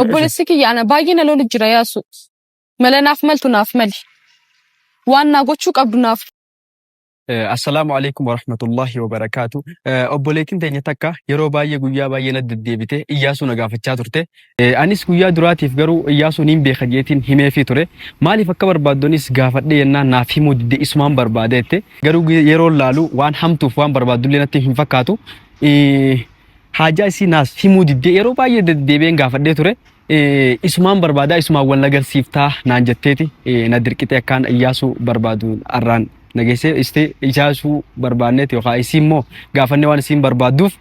obboleessi kiyya ana baay'ee na lolu jira yaasu mala naaf maltu naaf mali waan naa gochuu qabdu naaf. Assalamu alaikum warahmatullahi wabarakatuh. Obboleettiin teenya takka yeroo baay'ee guyyaa baay'ee na deddeebite Iyyaasuu na gaafachaa turte. Anis guyyaa duraatiif garuu Iyyaasuun hin beeka jeetiin himeefii ture. Maaliif akka barbaaddonis gaafadhee yennaan naaf himuu didde isumaan barbaadeette. Garuu yeroo laalu waan hamtuuf waan barbaaddullee natti hin fakkaatu. Haajaa isii naaf himuu didde yeroo baay'ee deddeebi'een gaafadhee ture. Isumaan barbaadaa isumaan wal agarsiiftaa naan jetteeti na dirqite akkaan Iyyaasuu barbaadu arraan. Nageesse Iyyaasuu barbaanneeti yookaan isii immoo gaafannee waan isiin barbaadduuf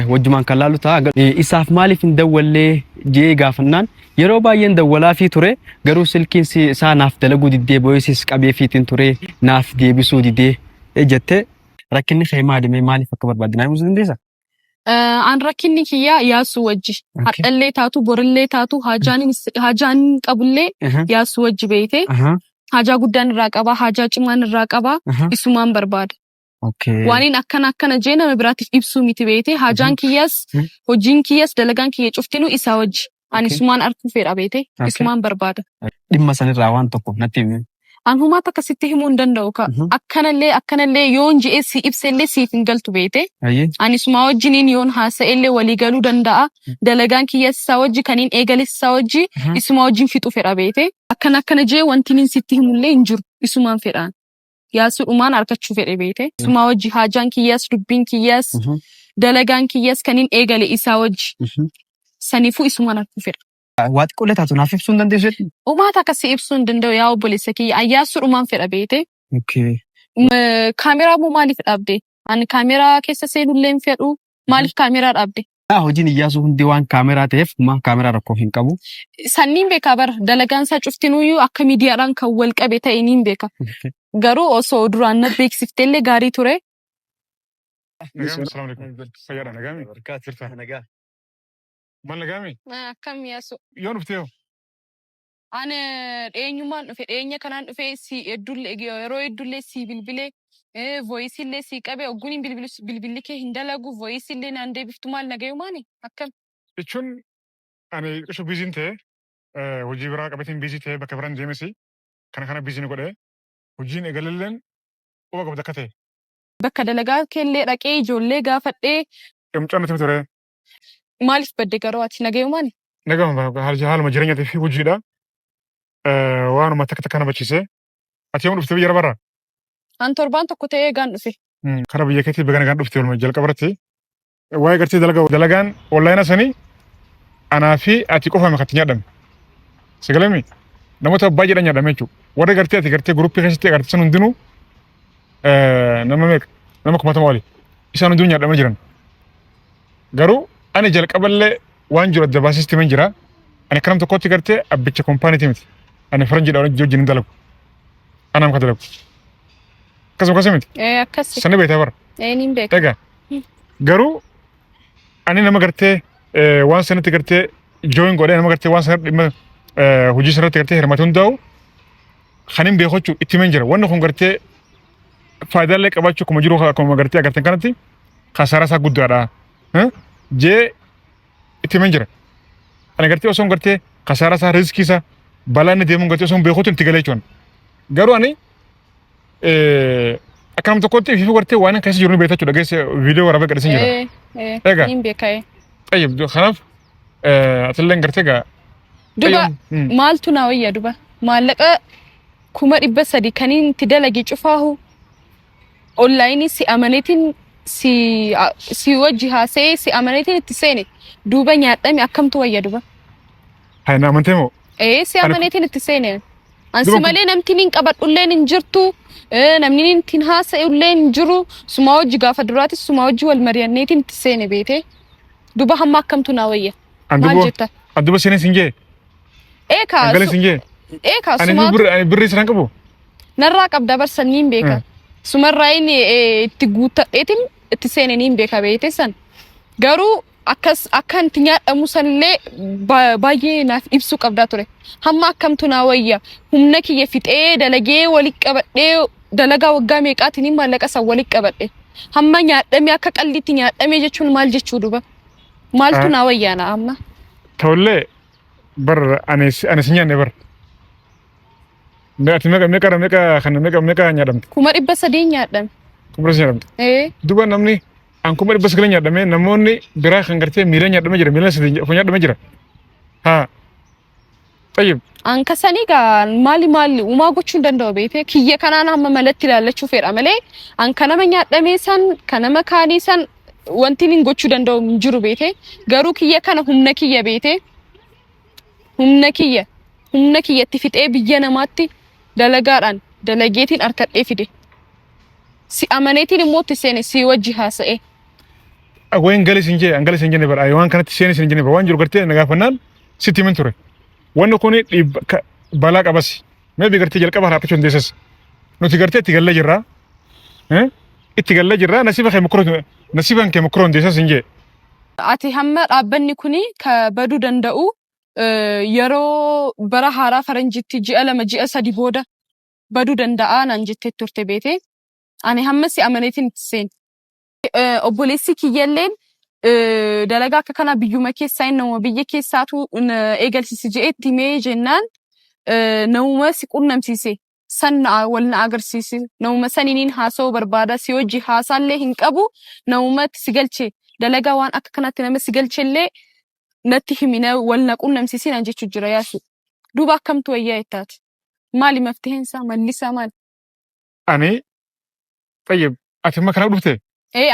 wajjumaan kan laalu ta'a. Isaaf maaliif hin dawwallee jee gaafannaan yeroo baay'een dawwalaafii ture garuu silkiin isaa naaf dalaguu diddee boo'isis qabeefiitiin ture naaf deebisuu diddee jettee rakkinni kee maaliif akka barbaadde naa himuu dandeessaa? An rakkinni kiyyaa Iyyaasuu wajji hadhallee taatu borillee taatu haajaan qabullee Iyyaasuu wajji beeyte. Haajaa guddaan irraa qaba, haajaa cimaan irraa qaba, isumaan barbaada. Waaniin akkana jee nama biraatiif ibsuu miti beete, haajaan kiyyas, hojiin kiyyas, dalagaan kiyya cuftinuu isaa wajji. Ani isumaan arguu fedha beete, isumaan barbaada. Dhimma sanirraa waan tokko natti himi. An humaata akkasitti himuu hin danda'u ka. Akkanallee yoon je'ee si ibsellee siif hin galtu beete. Ani isumaa wajjiniin yoon haasa'ellee walii galuu danda'a. Dalagaan kiyyas isaa wajji, kaniin eegales isaa wajji, isumaa wajjin fixuu fedha beete. Akkana jee wanti nin sitti himullee hin jiru isumaan fedhaan. Iyyaasuudhumaan argachuu fedhe beete. Isumaa wajji haajaan kiyyas, dubbiin kiyyas, dalagaan kiyyas, kaniin eegale isaa wajji. Saniifuu isumaan arguu fedha. Waa xiqqoolee taatu naaf ibsuu hin dandeessu? Umaata akkasii ibsuu hin danda'u yaa obboleessa kiyya. Iyyaasuudhumaan fedha beete. Kaameraa moo maaliif dhaabde? Ani kaameraa keessa seenullee hin fedhu. Maaliif kaameraa dhaabde? Hojiin Iyyaasuu hundi waan kaameraa ta'eef kaameraa rakkoo hin qabu. Sanniin beekaa bara dalagaan isaa cuftinuyyuu akka miidiyaadhaan kan wal qabe ta'e niin beeka. Garuu osoo duraan na beeksifteellee gaarii ture. Maal nagaami? Akkam Iyyaasuu? Yoon dhuftee hoo? Ani dheenyumaan dhufe dheenya kanaan dhufee si yeroo heddullee si bilbilee voisillee si qabe ogguun bilbilli kee hin dalagu voisillee naan deebiftu maal nagayumaani akkam? Jechuun ani qishu biiziin ta'e hojii biraa qabateen biizii ta'e bakka biraan deemesi kana biiziin godhee hojiin eegalalleen quba qabda akka ta'e. Bakka dalagaa keellee dhaqee ijoollee gaafadhee. Qamcaan natti ture. Maaliif badde garuu ati nagayumaani? Nagama haaluma jireenyaa fi hojiidha. Waanuma takka nabachiisee. Ati yoom dhuftee biyya barraa? An torbaan tokko ta'ee eegaan dhufe. Karaa biyya keetti beekan eegaan dhuftee walumaa jalqabarratti. Waa'ee gartee dalagaan onlaayinaa sanii anaa fi ati qofa makatti nyaadhame. Sagalee namoota baay'eedhaan nyaadhame jechuudha. Warra gartee ati gartee guruppii keessatti agartee san hundinuu nama kumaatama wali. Isaan hundinuu nyaadhamanii jiran. Garuu ani jalqaballee waan jiru adda baasee sitti jira. Ani kanam tokkotti gartee abbicha koompaaniitii miti. Ani faranjiidha wajjin dalagu. Anaan ka dalagu. Akkasuma miti. Akkasi. Sanni beektaa bara. Niin beeka. Egaa garuu ani nama gartee waan sanatti gartee jooyin godhee nama gartee waan sanatti dhimma hojii sanatti gartee hirmaatu hundaa'u kan hin beekochu itti himan jira. Wanni kun gartee faayidaalee qabaachuu akkuma jiru akkuma gartee agartan kanatti kasaaraa isaa guddaadha. Jee itti himan jira. Ani gartee osoo gartee kasaaraa isaa riiskii isaa balaa inni deemuun gartee osoo beekuutu itti galee jechuudha. Garuu ani akkanam tokkotti ifuu gartee waan keessa jiru ni beektaa jechuudha. Geesse viidiyoo waraabee gadhiisin jira. Egaa. Niin beekee. Tayyib kanaaf atilleen gartee gaa. Duba maaltu naa wayya duba maallaqa 300 kaniin itti dalage cufaahu onlaayinii si amaneetiin si wajji haasee si amaneetiin itti seene duuba nyaadhame akkamtu wayya duba. Haa na amantee moo? Si amaneetiin itti seene. Ansi malee namtiin hin qabadhulleen hin jirtu namni hin haasa'ulleen hin jiru suma wajji gaafa duraatis suma wajji wal mari'anneetiin itti seene beete duba hamma akkamtu naa wayya. Maal jetta? Adduba seenee sin jee? Eekaa. Galee sin jee? Eekaa suma. Ani birrii isaan qabu? Narraa qabda barsan niin beeka. Sumarraa inni itti guuttadheetiin itti seene niin beeka beete san. Garuu akka itti nyaadhamu sanillee baay'ee naaf ibsuu qabdaa ture. Hamma akkamtu naa wayya humna kiyya fixee dalagee walitti qabadhee dalagaa waggaa meeqaatiin maallaqa san walitti qabadhe. Hamma nyaadhamee akka qalliitti nyaadhamee jechuun maal jechuu duba? Maaltu naa wayyaa na amma? Tollee بر أنا سنيان بر نأتي ميكا خن ميكا نيادم Kuma dhibba sadii nyaadhame. كمرس نيادم دوبا نمني أنكم بر بس كلين نيادم نموني برا خنقرتي ميلان نيادم جرا ميلان سدي فنيا نيادم جرا ها طيب An kasanii gaa maali uumaa gochuun danda'u beekte kiyya kanaan hamma malatti ilaallachuu fedha malee an kanama nyaadhamee san kanama kaanii san wanti inni gochuu danda'u hin jiru beekte garuu kiyya kana humna kiyya beekte humna kiyyatti fixee biyya namaatti dalagaadhaan dalageetiin harkadhee fide si amaneetiin immoo itti seene si wajji haasa'e. Agoin galis inje nebar aywan kanatti seeni sin inje nebar waan jiru gartee nagaafanaan sitti min ture wanni kuni balaa qabas mee bi gartee jalqaba haraapachuu hundeessas nuti gartee itti galla jirra nasiban kee mukroon hundeessas inje. Ati hamma dhaabbanni kuni ka baduu danda'u yeroo bara haaraa faranjitti ji'a 2 ji'a 3 booda baduu danda'a naan jettee turte beete ani hamma si amaneetiin seen obboleessi kiyyalleen dalagaa akka kana biyyuma keessaa nama biyya keessaatu eegalsiisi je'etti mee jennaan nama si qunnamsiise san wal na agarsiise nama saniin haasoo barbaada si wajji haasaallee hin qabu nama si galche dalagaa waan akka kanatti nama si galchellee natti himina wal na qunnamsiisin an jechuu jira yaasu duuba akkamtu wayyaa ittaati maali maftiheensa mallisaa maali ani tayyib ati makana dhufte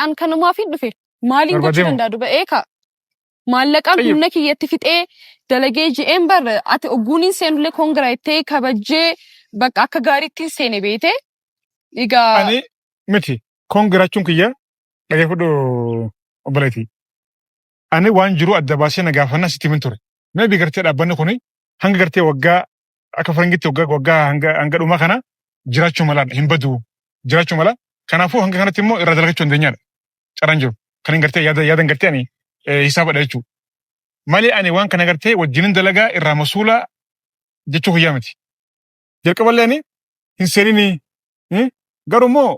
an kanumaaf hin dhufe maaliin gochuu danda'a duuba eeka maallaqaan humna kiyyatti fixee dalagee je'een bar ati ogguuniin seenullee koongiraayittee kabajjee bakka akka gaariitti seene beete egaa ani miti koongiraachuun kiyya dhagee fudhu obboleetii ani waan jiru adda baasee nagaafannaa sitti min ture mee bi gartee dhaabbanni kuni hanga gartee waggaa akka farangitti waggaa hanga dhumaa kana jiraachuu mala hin badu jiraachuu mala kanaafuu hanga kanatti immoo irra dalagachuu dandeenyaadha carraan jiru kan hin gartee yaadan gartee ani hisaabadha jechuudha malee ani waan kana gartee wajjinin dalagaa irraa masuula jechuu kiyyaa miti jalqaballee ani hin seenini garuu immoo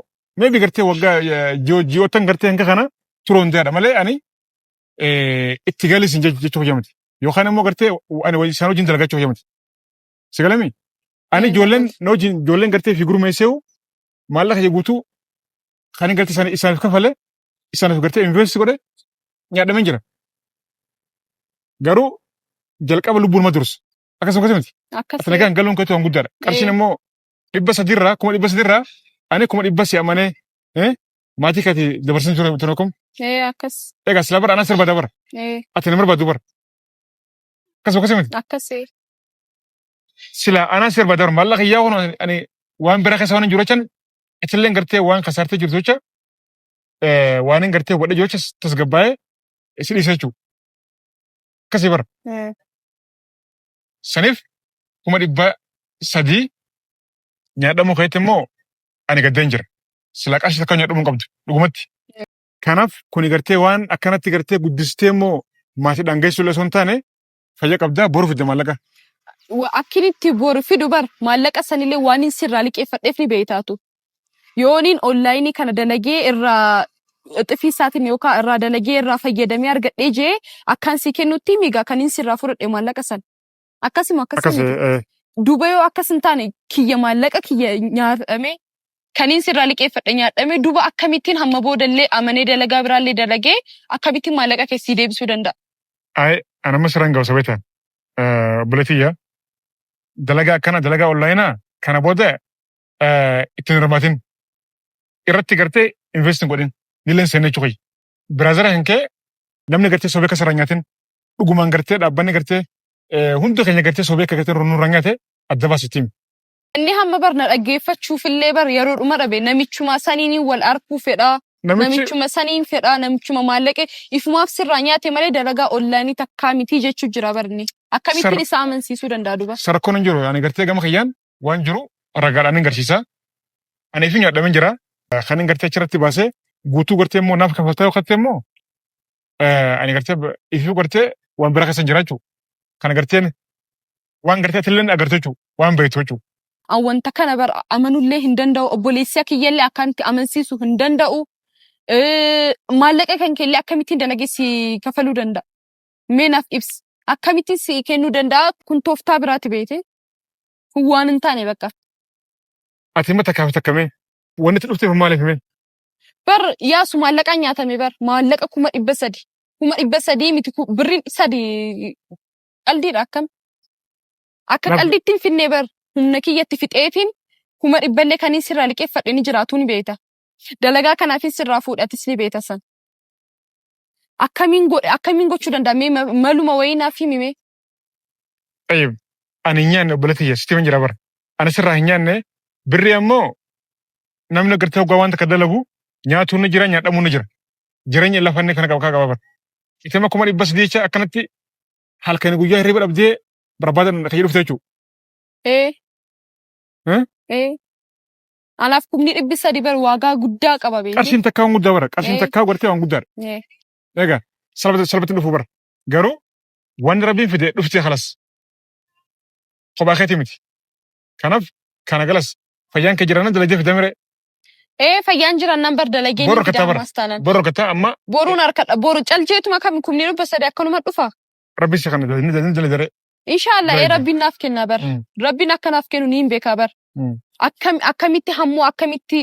mee bi gartee waggaa ji'ootan gartee hanga kana turuu hundaadha malee ani itti galis hin jechuu kiyyaa miti yookaan immoo gartee ani isaan wajjin dalagachuu kiyyaa miti sigalami ani ijoolleen gartee fi gurmeessee maallaqa guutuu kan hin gartee isaaniif kafale isaaniif gartee investi godhe nyaadhamee jira garuu jalqaba lubbuun ma dursa akkasuma miti ati nagaan galuun kaitu waan guddaadha qarshiin immoo 300 ani 100 amanee maatii kati dabarsin ture kom akkas egaa sila bara anaa sirba dabara ati na barbaadu bara akkasuma miti akkasee sila anaa sirba dabara maallaqa yaa hono ani waan bira keessa waan jiru jechan itilleen gartee waan kasaartee jirtu jecha waan hin gartee wadha jecha tasgabbaa'ee si dhiisa jechuudha. Akkasii bara. Saniif 300 nyaadhamuu ka'etti immoo ani gaddeen jira. Sila qarshii takka nyaadhamuu hin qabdu dhugumatti. Kanaaf kuni gartee waan akkanatti gartee guddistee immoo maatiidhaan geessu osoo hin taane fayya qabdaa boru fidde maallaqa. Akkinitti boru fidu bar maallaqa sanillee waan hin sirraa liqeeffadheef ni beektaatu. Yooniin onlaayinii kana dalagee irraa xifii isaatiin yookaan irraa dalagee irraa fayyadamee argadhee jee akkaan si kennutti migaa kan hin sirraa fudhadhe maallaqa san. Akkasuma duuba yoo akkas hin taane kiyya maallaqa kiyya nyaatame kan hin sirraa liqeeffadhe nyaadhame duuba akkamittiin hamma boodallee amanee dalagaa biraallee dalagee akkamittiin maallaqa keessii deebisuu danda'a. Anamma siraan ga'u sabeetaan buletiyya dalagaa akkana dalagaa onlaayinaa kana booda ittiin hirmaatin irratti gartee investin godhin nileen seenne chuqi biraazara hinkee namni gartee sobee kasarra nyaatin dhugumaan gartee dhaabbanni gartee hundi keenya gartee sobee akka gartee nurra nyaate adda baasittiin. Inni hamma barna dhaggeeffachuufillee bar yeroo dhuma dhabe namichuma saniin wal arguu fedha. Namichuma saniin fedha namichuma maallaqe ifumaaf sirraa nyaate malee dalagaa onlaayinii takkaa miti jechuu jira barni. Akkamittiin isaa amansiisuu danda'a duuba. Sarakkoon hin jiru ani gartee gama kiyyaan waan jiru ragaadhaan hin garsiisa. Ani fi nyaadhameen jira. Kan hin gartee achirratti baasee guutuu gartee immoo naaf kafaltaa yookattee immoo ani gartee ifi gartee waan biraa keessa jiraachuu kan garteen waan gartee atilleen agartu jechuudha waan beektu jechuudha. Wanta kana bar amanullee hin danda'u obboleessi kiyyallee akkanatti amansiisuu hin danda'u maallaqa kan kellee akkamittiin dalageessi kafaluu danda'a. Mee naaf ibsi akkamitti si kennuu danda'a kun tooftaa biraati beete waan hin taane bakka ati mata kaafee takkamee wanni itti dhufteef maaliif himee bar yaasu maallaqa nyaatame bar maallaqa 300 300 miti birriin 3 qaldiidha akkam akka qaldiitti hin finne bar humna kiyyatti fixeetiin 100 kan sirraa liqeeffadhe ni jiraatu ni beeta dalagaa kanaafin sirraa fuudhatis ni beeta san akkamiin gochuu danda'ame maluma wayinaaf himime ayyib ani nyaanne obboleetiyya sitti jira bar ani sirraa hin nyaanne birri ammoo namni gartee hoggaa wanta ka dalagu nyaatuun ni jira nyaadhamuun ni jira jireenya lafanne kana qaba bar itama 100 jecha akkanatti halkan guyyaa hirriba dhabdee barbaadan ka jedhufte jechuudha anaaf 300 bar waagaa guddaa qaba beekee qarshiin takkaa waan guddaa bara qarshiin takkaa gartee waan guddaadha egaa salphatti dhufu bara garuu waan rabbiin fide dhuftee khalas kophaa keetii miti kanaaf kana galas fayyaan kee jiraanna dalagee fidamire fayyaan jiran nambar dalagee borro kataa amma boruun harkadha boru caljeetuma kam 300 akkanuma dhufa rabbi si kana dalagee inshallah rabbiin naaf kenna bar rabbiin akkanaaf kennu niin beekaa bar akkamitti hammoo akkamitti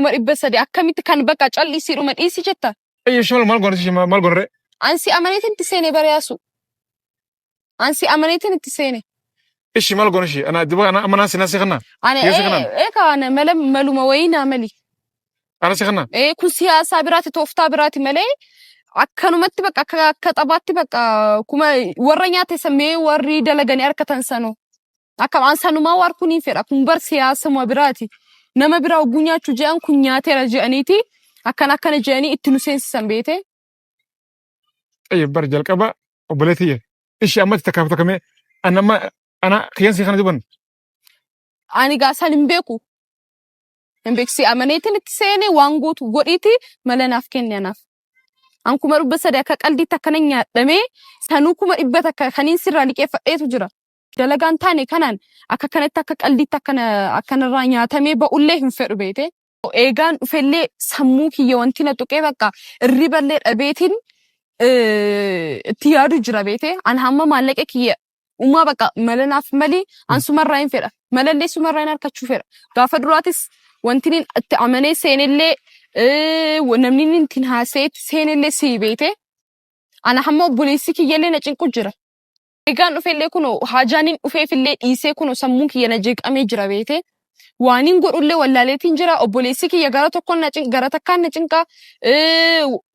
300 akkamitti kan bakka callisii dhuma dhiisi jetta inshallah mal gorre ansi amaneetiin itti seene bariyaasu ansi amaneetiin itti seene ishi mal gorre ana diba ana amana sinasi kana ana kana maluma wayina mali ana si kana kun siyaasa biraati tooftaa biraati malee akkanumatti bakka akka xabaatti bakka kuma warra nyaate samee warri dalaganii harkatan sanu akka ansanumaa war kuniin fedha kun bar siyaasa mo biraati nama biraa oguu nyaachuu je'an kun nyaateera je'aniiti akkana je'anii itti nu seensisan beete bar jalqaba obboleetiyya ishi ammatti takkaaftakame ana kiyyansi kana diban ani gaasan hin beeku hin beeksi amaneetiin itti seene waan guutu godhiiti malanaaf kenne anaaf an 300 akka qaldiitti akkana nyaadhamee sanuu 100 akka kaniin sirraa liqeeffadheetu jira dalagaan taane kanaan akka kanatti akka qaldiitti akkanarraa nyaatamee ba'ullee hin fedhu beete eegaan dhufellee sammuu kiyya wanti na tuqee bakka irriballee dhabeetiin itti yaadu jira beete an hamma maallaqa kiyya umaa bakka malanaaf mali an sumarraa hin fedha malallee sumarraa hin harkachuu fedha gaafa duraatis wanti itti amanee seenillee namni ittiin haaseetti seenillee sii beete ana hamma obboleessi kiyyallee na cinqu jira eegaan dhufellee kuno haajaanin dhufeefillee dhiisee kuno sammuun kiyya na jeeqamee jira beete waanin godhullee wallaaleetiin jira obboleessi kiyya gara tokkoon gara takkaan na cinqa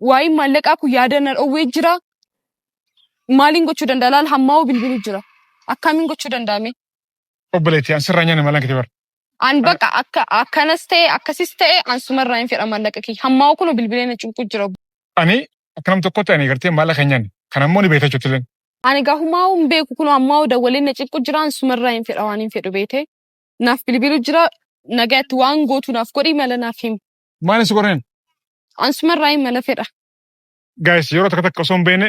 waayin maallaqaa kun yaada na dhowwee jira maaliin gochuu danda'a laal hammaa'uu bilbilu jira akkamiin gochuu danda'ame obboleetti an sirraa nyaanne maalaan kiti bar an bakka akkanas ta'e akkasis ta'e an sumarraa hin fedha maallaqa kiyya hammaa'uu kun bilbilee na cinqu jira ani akkanam tokkotti ani gartee maallaqa hin nyaanne kan ammoo ni beekta jechuutilleen ani gahumaa'uu hin beeku kun hammaa'uu dawwalee na cinqu jira an sumarraa hin fedha waan hin fedhu beete naaf bilbilu jira nagaatti waan gootu naaf godhi mala naaf himi maali si goreen an sumarraa hin mala fedha guys yeroo takka osoo hin beekne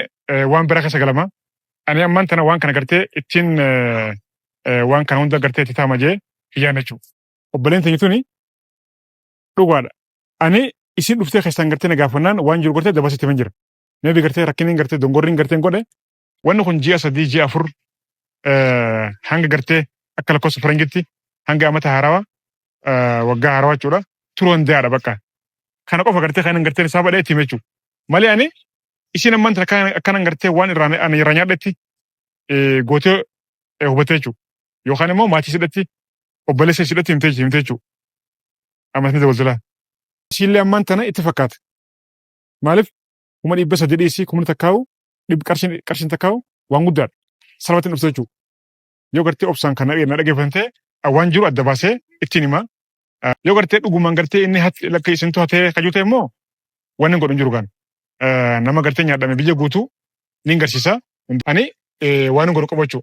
waan biraa keessa galama ani ammaan tana waan kana gartee ittiin waan kana hunda gartee itti taama jee hiyyaan jechuudha obboleen teenye tuni dhugaadha ani isin dhuftee keessan gartee na gaafannaan waan jiru gartee dabasitti hin jira neebi gartee rakkiniin gartee dongorriin gartee hin godhe wanni kun ji'a 3 ji'a 4 hanga gartee akka lakkoofsa farangitti hanga amata haarawaa waggaa haarawaa jechuudha turoon daadha bakka kana qofa gartee kan gartee isaa badhee itti himechuu malee ani isin ammaan akkanan gartee waan irraa nyaadhetti gootee hubatee jechuudha yookaan immoo maatii sidhatti obboleessa sidhatti himtee jechuudha amasni dabalzalaa isiillee ammaan tana itti fakkaata maaliif 300 dhiisii 1000 takkaa'u qarshiin takkaa'u waan guddaadha salphatti dhufte jechuudha yoo gartee obsaan kana dhageeffantee waan jiru adda baasee ittiin hima yoo gartee dhugumaan gartee inni lakka isintu hatee kajuu ta'e immoo waan hin godhu jiru kan nama gartee nyaadhame biyya guutuu ni garsiisa ani waan hin godhu qabachuu